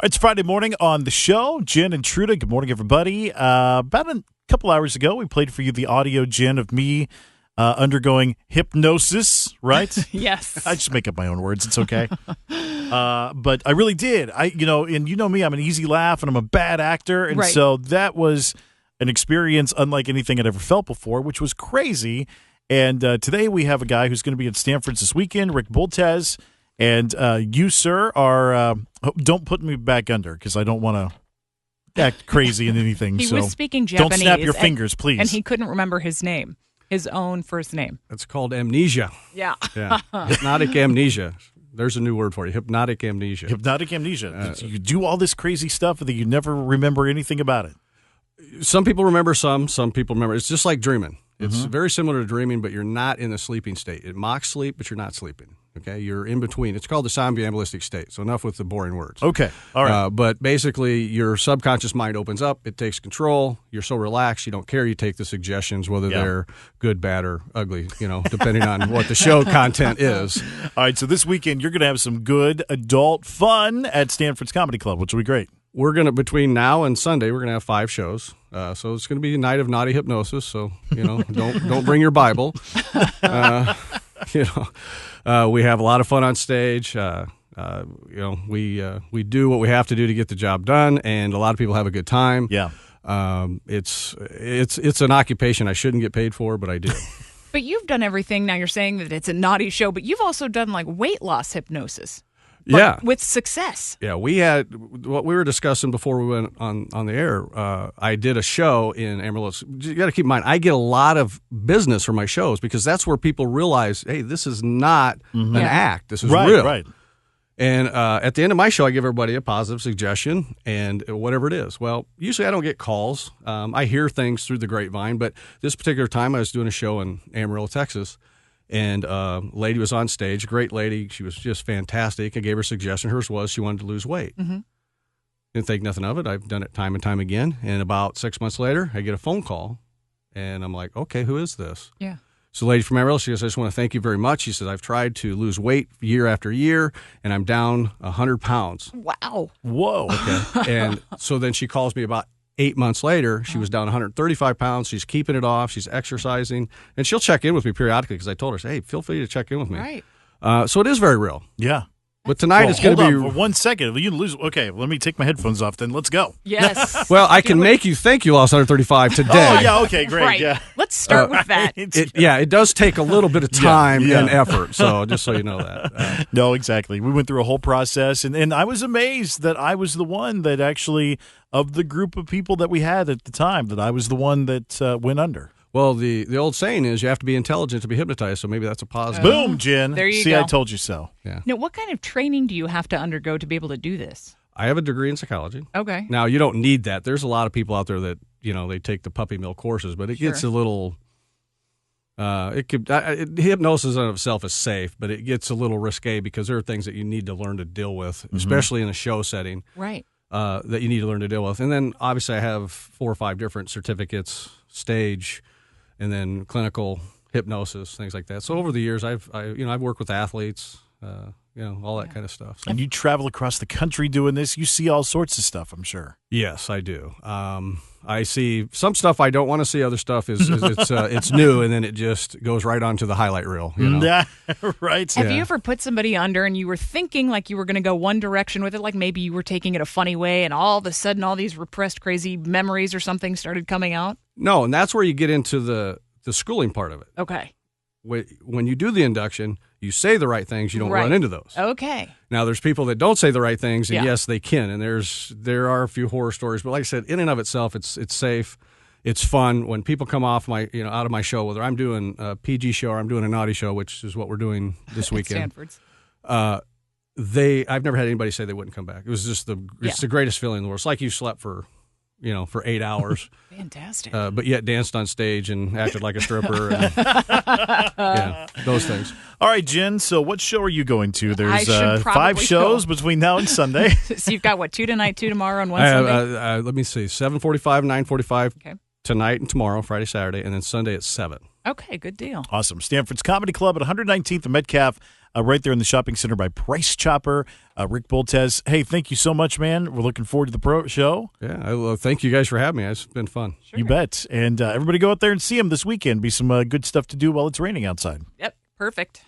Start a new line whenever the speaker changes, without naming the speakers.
It's Friday morning on the show. Jen and Truda, good morning, everybody. About a couple hours ago, we played for you the audio, Jen, of me undergoing hypnosis, right?
Yes.
I just make up my own words. It's okay. But I really did. And you know me, I'm an easy laugh, and I'm a bad actor. And
Right.
so that was an experience unlike anything I'd ever felt before, which was crazy. And today we have a guy who's going to be at Stanford this weekend, Rick Bultez. And you, sir, are don't put me back under because I don't want to act crazy in anything.
He
so
was speaking Japanese.
Don't snap your fingers, please.
And he couldn't remember his name, his own first name.
That's called amnesia.
Yeah.
Yeah. Hypnotic amnesia. There's a new word for you. Hypnotic amnesia.
Hypnotic amnesia. You do all this crazy stuff that you never remember anything about it.
Some people remember some people remember. It's just like dreaming. It's very similar to dreaming, but you're not in a sleeping state. It mocks sleep, but you're not sleeping. Okay, you're in between. It's called the somnambulistic state. So enough with the boring words.
Okay, all right.
But basically, your subconscious mind opens up. It takes control. You're so relaxed, you don't care. You take the suggestions, whether they're good, bad, or ugly. Depending on what the show content is.
All right. So this weekend, you're going to have some good adult fun at Stanford's Comedy Club, which will be great.
We're going to, between now and Sunday, we're going to have 5 shows. So it's going to be a night of naughty hypnosis. So, don't bring your Bible. We have a lot of fun on stage. We do what we have to do to get the job done, and a lot of people have a good time.
Yeah.
It's an occupation I shouldn't get paid for, but I do.
But you've done everything. Now you're saying that it's a naughty show, but you've also done like weight loss hypnosis.
Yeah.
With success.
Yeah, we had what we were discussing before we went on the air. I did a show in Amarillo. You got to keep in mind, I get a lot of business from my shows because that's where people realize, hey, this is not an act. This is real.
Right.
And at the end of my show, I give everybody a positive suggestion and whatever it is. Well, usually I don't get calls. I hear things through the grapevine, but this particular time I was doing a show in Amarillo, Texas. And a lady was on stage, great lady. She was just fantastic. I gave her a suggestion. Hers was she wanted to lose weight. Mm-hmm. Didn't think nothing of it. I've done it time and time again. And about 6 months later, I get a phone call. And I'm like, okay, who is this?
Yeah.
So the lady from Amarillo, she goes, I just want to thank you very much. She said, I've tried to lose weight year after year, and I'm down 100 pounds.
Wow.
Whoa.
Okay. And so then she calls me about 8 months later. She was down 135 pounds. She's keeping it off. She's exercising. And she'll check in with me periodically because I told her, hey, feel free to check in with me.
Right.
So it is very real.
Yeah.
But tonight it's going to be...
Hold on for 1 second. You lose... Okay, let me take my headphones off then. Let's go.
Yes.
Well, I can make you think you lost 135 today.
Oh, yeah, okay, great.
Right.
Yeah.
Let's start with that.
It does take a little bit of time and effort. So just so you know that.
No, exactly. We went through a whole process, and I was amazed that I was the one that actually, of the group of people that we had at the time, that I was the one that went under.
Well, the old saying is you have to be intelligent to be hypnotized, so maybe that's a positive.
Boom, Jen.
There you
See,
go.
I told you so.
Yeah.
Now, what kind of training do you have to undergo to be able to do this?
I have a degree in psychology.
Okay.
Now, you don't need that. There's a lot of people out there that, they take the puppy mill courses, but it gets a little... hypnosis in itself is safe, but it gets a little risque because there are things that you need to learn to deal with, especially in a show setting.
Right.
That you need to learn to deal with. And then, obviously, I have 4 or 5 different certificates, stage, and then clinical hypnosis, things like that. So over the years, I've worked with athletes, all that kind of stuff. So.
And you travel across the country doing this. You see all sorts of stuff, I'm sure.
Yes, I do. I see some stuff I don't want to see. Other stuff is it's new, and then it just goes right onto the highlight reel.
Yeah, right.
Have you ever put somebody under and you were thinking like you were going to go one direction with it, like maybe you were taking it a funny way, and all of a sudden all these repressed crazy memories or something started coming out?
No, and that's where you get into the schooling part of it.
Okay.
When you do the induction, you say the right things, you don't run into those.
Okay.
Now, there's people that don't say the right things, and yes, they can. And there are a few horror stories, but like I said, in and of itself, it's safe, it's fun. When people come off out of my show, whether I'm doing a PG show or I'm doing a naughty show, which is what we're doing this weekend.
Stanford's.
I've never had anybody say they wouldn't come back. It was just it's the greatest feeling in the world. It's like you slept for 8 hours.
Fantastic.
But yet danced on stage and acted like a stripper. And, those things.
All right, Jen, so what show are you going to? There's
I should
5 shows between now and Sunday.
So you've got, 2 tonight, 2 tomorrow, and 1 Sunday?
Let me see, 7:45, 9:45
Okay.
tonight and tomorrow, Friday, Saturday, and then Sunday at 7.
Okay, good deal.
Awesome. Stanford's Comedy Club at 119th and Metcalf. right there in the shopping center by Price Chopper. Rick Bultez, hey, thank you so much, man. We're looking forward to the pro show.
Yeah, thank you guys for having me. It's been fun.
Sure.
You bet. And everybody go out there and see him this weekend. Be some good stuff to do while it's raining outside.
Yep, perfect.